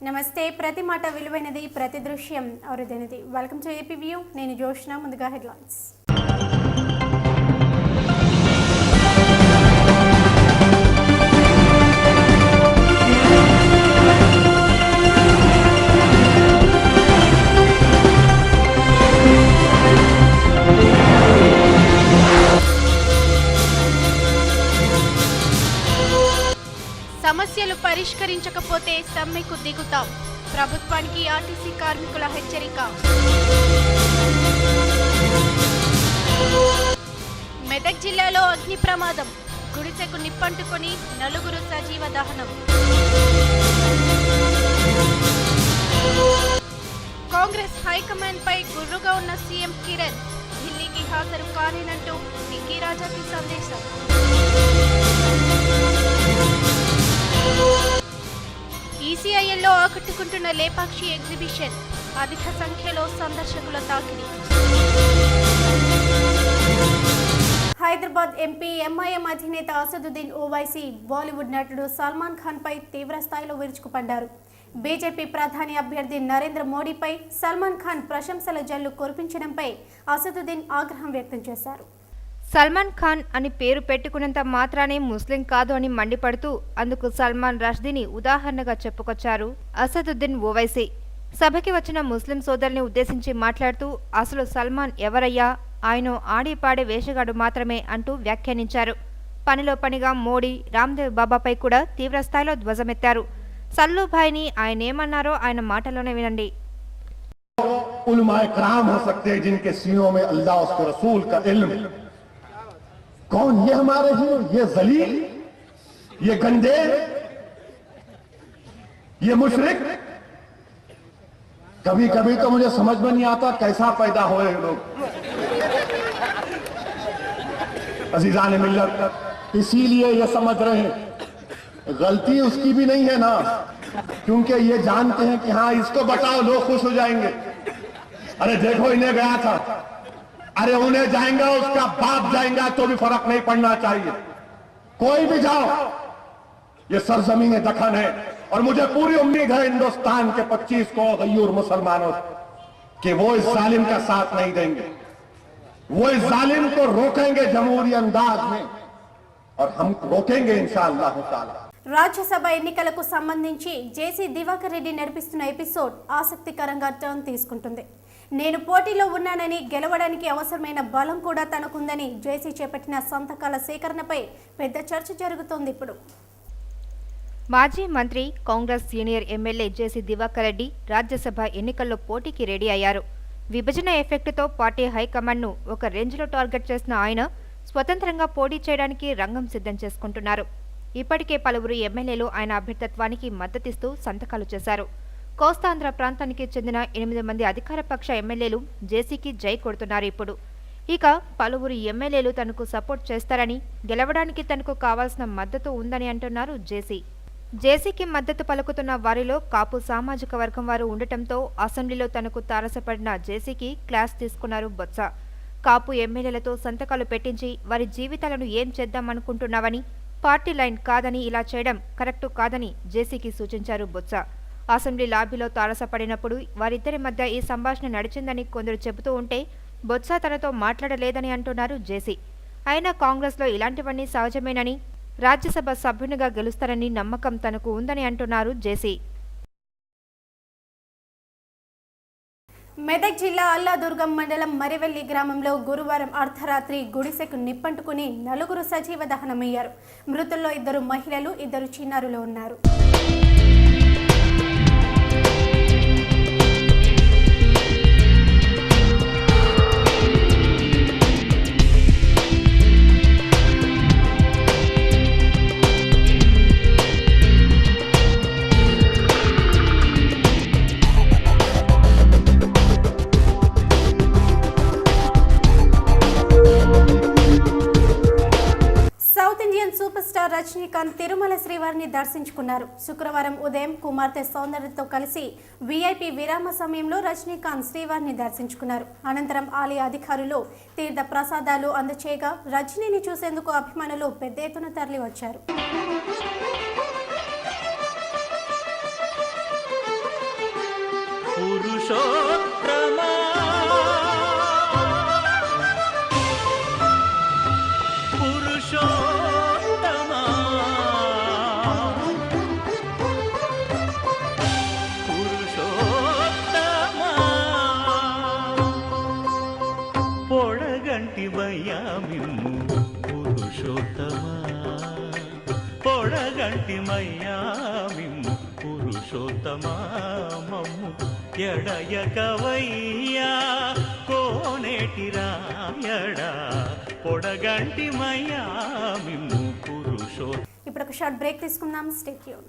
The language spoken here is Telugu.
నమస్తే. ప్రతి మాట విలువైనది, ప్రతి దృశ్యం అరుదైనది. Welcome to AP view. నేను జోష్న. ముందుగా హెడ్లైన్స్. సమస్యలు పరిష్కరించకపోతే సమ్మెకు దిగుతాం. ప్రభుత్వానికి ఆర్టీసీ కార్మికుల హెచ్చరిక. మెదక్ జిల్లాలో అగ్ని ప్రమాదం. గుడిసెకు నిప్పంటుకొని నలుగురు సజీవ దహనం. కాంగ్రెస్ హైకమాండ్ పై గుర్రుగా ఉన్న సీఎం కిరణ్ ఢిల్లీకి హాజరు కాలేనంటూ నిక్కీ రాజాకి సందేశం. ఈసీఐఎల్లో ఆకట్టుకుంటున్న లేపాక్షి ఎగ్జిబిషన్. అధిక సంఖ్యలో సందర్శకుల తాకిడి. హైదరాబాద్ ఎంపీ ఎంఐఎం అధినేత అసదుద్దీన్ ఓవైసీ బాలీవుడ్ నటుడు సల్మాన్ ఖాన్ పై తీవ్ర స్థాయిలో విరుచుకుపడ్డారు. బీజేపీ ప్రధాని అభ్యర్థి నరేంద్ర మోడీపై సల్మాన్ ఖాన్ ప్రశంసల జల్లు కురిపించడంపై అసదుద్దీన్ ఆగ్రహం వ్యక్తం చేశారు. సల్మాన్ ఖాన్ అని పేరు పెట్టుకున్నంత మాత్రానే ముస్లిం కాదు అని మండిపడుతూ అందుకు సల్మాన్ రష్దీని ఉదాహరణగా చెప్పుకొచ్చారు అసదుద్దీన్ ఓవైసీ. సభకి వచ్చిన ముస్లిం సోదరుల్ని ఉద్దేశించి మాట్లాడుతూ అసలు సల్మాన్ ఎవరయ్యా, ఆయన ఆడిపాడే వేషగాడు మాత్రమే అంటూ వ్యాఖ్యానించారు. పనిలో పనిగా మోడీ, రామ్దేవ్ బాబాపై కూడా తీవ్రస్థాయిలో ధ్వజమెత్తారు. సల్లుభాయ్ని ఆయనేమన్నారో ఆయన మాటలోనే వినండి. कौन ये हमारे हीरो, ये जलील, ये गंदे, ये मुशरिक। कभी कभी तो मुझे समझ में नहीं आता कैसा पैदा हुए लोग। अजीजान मिल्लत, इसीलिए ये समझ रहे हैं गलती उसकी भी नहीं है ना, क्योंकि ये जानते हैं कि हाँ इसको बताओ लोग खुश हो जाएंगे। अरे देखो इन्हें गया था, अरे उन्हें जाएंगा उसका बाप जाएगा तो भी फर्क नहीं पड़ना चाहिए। कोई भी जाओ, ये सरजमीन दखन है और मुझे पूरी उम्मीद है हिंदुस्तान के 25 को गयूर मुसलमानों कि वो इस जालिम का साथ नहीं देंगे, वो इस जालिम को रोकेंगे जमहूरी अंदाज में और हम रोकेंगे इंशाअल्लाह ताला. రాజ్యసభ ఎన్నికలకు సంబంధించి జేసీ దివాకర్ రెడ్డి నడిపిస్తున్న ఎపిసోడ్ ఆసక్తికరంగా టర్న్ తీసుకుంటుంది. నేను పోటీలో ఉన్నానని, గెలవడానికి అవసరమైన బలం కూడా తనకుందని జేసీ చేపట్టిన సంతకాల సేకరణపై పెద్ద చర్చ జరుగుతోంది. ఇప్పుడు మాజీ మంత్రి, కాంగ్రెస్ సీనియర్ ఎమ్మెల్యే జేసీ దివాకర్ రెడ్డి రాజ్యసభ ఎన్నికల్లో పోటీకి రెడీ అయ్యారు. విభజన ఎఫెక్టుతో పార్టీ హైకమాండ్ను ఒక రేంజ్లో టార్గెట్ చేసిన ఆయన స్వతంత్రంగా పోటీ చేయడానికి రంగం సిద్ధం చేసుకుంటున్నారు. ఇప్పటికే పలువురు ఎమ్మెల్యేలు ఆయన అభ్యర్థత్వానికి మద్దతిస్తూ సంతకాలు చేశారు. కోస్తాంధ్ర ప్రాంతానికి చెందిన 8 మంది అధికారపక్ష ఎమ్మెల్యేలు జేసీకి జై కొడుతున్నారు. ఇప్పుడు ఇక పలువురు ఎమ్మెల్యేలు తనకు సపోర్ట్ చేస్తారని, గెలవడానికి తనకు కావాల్సిన మద్దతు ఉందని అంటున్నారు జేసీ. జేసీకి మద్దతు పలుకుతున్న వారిలో కాపు సామాజిక వర్గం వారు ఉండటంతో అసెంబ్లీలో తనకు తారసపడిన జేసీకి క్లాస్ తీసుకున్నారు బొత్స. కాపు ఎమ్మెల్యేలతో సంతకాలు పెట్టించి వారి జీవితాలను ఏం చేద్దామనుకుంటున్నావని, పార్టీ లైన్ కాదని ఇలా చేయడం కరెక్టు కాదని జేసీకి సూచించారు బొత్స. అసెంబ్లీ లాబీలో తారసపడినప్పుడు వారిద్దరి మధ్య ఈ సంభాషణ నడిచిందని కొందరు చెబుతూ ఉంటే బొత్స తనతో మాట్లాడలేదని అంటున్నారు జేసీ. అయినా కాంగ్రెస్లో ఇలాంటివన్నీ సహజమేనని, రాజ్యసభ సభ్యునిగా గెలుస్తారని నమ్మకం తనకు ఉందని అంటున్నారు జేసీ. మెదక్ జిల్లా అల్లాదుర్గం మండలం మరివెల్లి గ్రామంలో గురువారం అర్ధరాత్రి గుడిసెకు నిప్పంటుకుని నలుగురు సజీవ దహనమయ్యారు. మృతుల్లో 2 మహిళలు, 2 చిన్నారులు ఉన్నారు. సూపర్ స్టార్ రజనీకాంత్ తిరుమల శ్రీవారిని దర్శించుకున్నారు. శుక్రవారం ఉదయం కుమార్తె సౌందర్యతో కలిసి వీఐపీ విరామ సమయంలో రజనీకాంత్ శ్రీవారిని దర్శించుకున్నారు. అనంతరం ఆలయ అధికారులు తీర్థ ప్రసాదాలు అందచేయగా రజనీని చూసేందుకు అభిమానులు పెద్ద ఎత్తున తరలి వచ్చారు. పురుషోత్తమా పురుషోత్తమా పురుషోత్తమా పొడగంటివయ్యా మిమ్ము పురుషోత్తమా పొడగంటిమయ్యా మిమ్ము పురుషోత్తమా మమ్ము ఎడయకవయ్యా కోనేటి రాయడా పొడగంటిమయ్యా మిమ్ము పురుషోత్తమా. ఇప్పుడు ఒక షార్ట్ బ్రేక్ తీసుకుందాం. Stay tune.